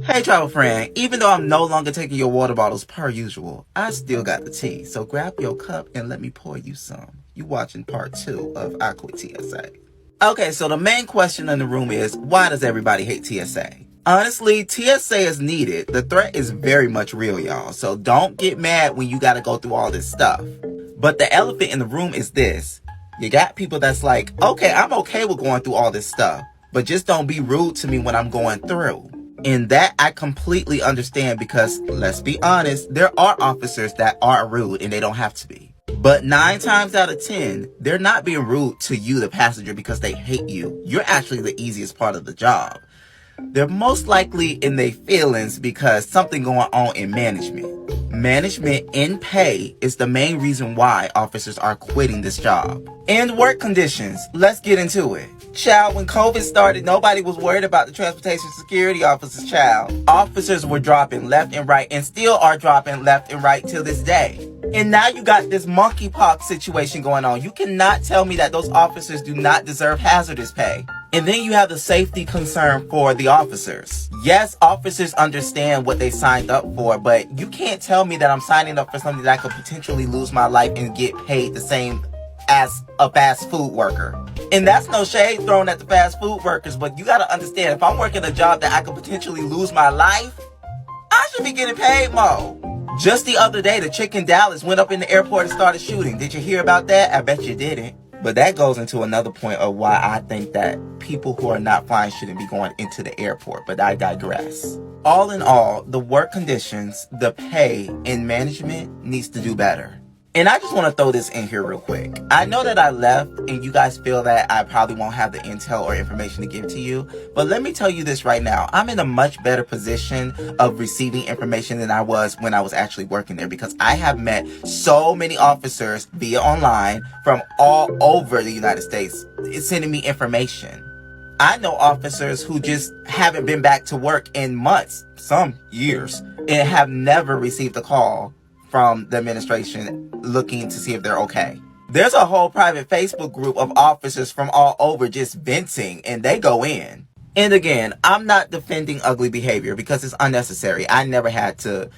Hey travel friend, even though I'm no longer taking your water bottles per usual, I still got the tea. So grab your cup and let me pour you some. You watching part 2 of I Quit TSA. Okay, so the main question in the room is, why does everybody hate TSA? Honestly, TSA is needed. The threat is very much real, y'all. So don't get mad when you gotta go through all this stuff. But the elephant in the room is this. You got people that's like, okay, I'm okay with going through all this stuff, but just don't be rude to me when I'm going through. And that I completely understand because, let's be honest, there are officers that are rude and they don't have to be. But 9 times out of 10, they're not being rude to you, the passenger, because they hate you. You're actually the easiest part of the job. They're most likely in their feelings because something going on in management. Management in pay is the main reason why officers are quitting this job. And work conditions. Let's get into it. Child, when COVID started, nobody was worried about the transportation security officers, child. Officers were dropping left and right and still are dropping left and right till this day. And now you got this monkeypox situation going on. You cannot tell me that those officers do not deserve hazardous pay. And then you have the safety concern for the officers. Yes, officers understand what they signed up for, but you can't tell me that I'm signing up for something that I could potentially lose my life and get paid the same as a fast food worker. And that's no shade thrown at the fast food workers, but you gotta understand, if I'm working a job that I could potentially lose my life, I should be getting paid more. Just the other day, the chick in Dallas went up in the airport and started shooting. Did you hear about that? I bet you didn't. But that goes into another point of why I think that people who are not flying shouldn't be going into the airport, but I digress. All in all, the work conditions, the pay, and management needs to do better. And I just want to throw this in here real quick. I know that I left and you guys feel that I probably won't have the intel or information to give to you. But let me tell you this right now. I'm in a much better position of receiving information than I was when I was actually working there, because I have met so many officers via online from all over the United States sending me information. I know officers who just haven't been back to work in months, some years, and have never received a call from the administration looking to see if they're okay. There's a whole private Facebook group of officers from all over just venting, and they go in. And again, I'm not defending ugly behavior because it's unnecessary. I never had to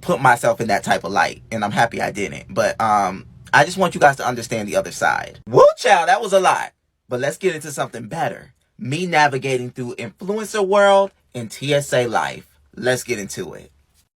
put myself in that type of light, and I'm happy I didn't. But I just want you guys to understand the other side. Woo, child, that was a lot. But let's get into something better. Me navigating through influencer world and TSA life. Let's get into it.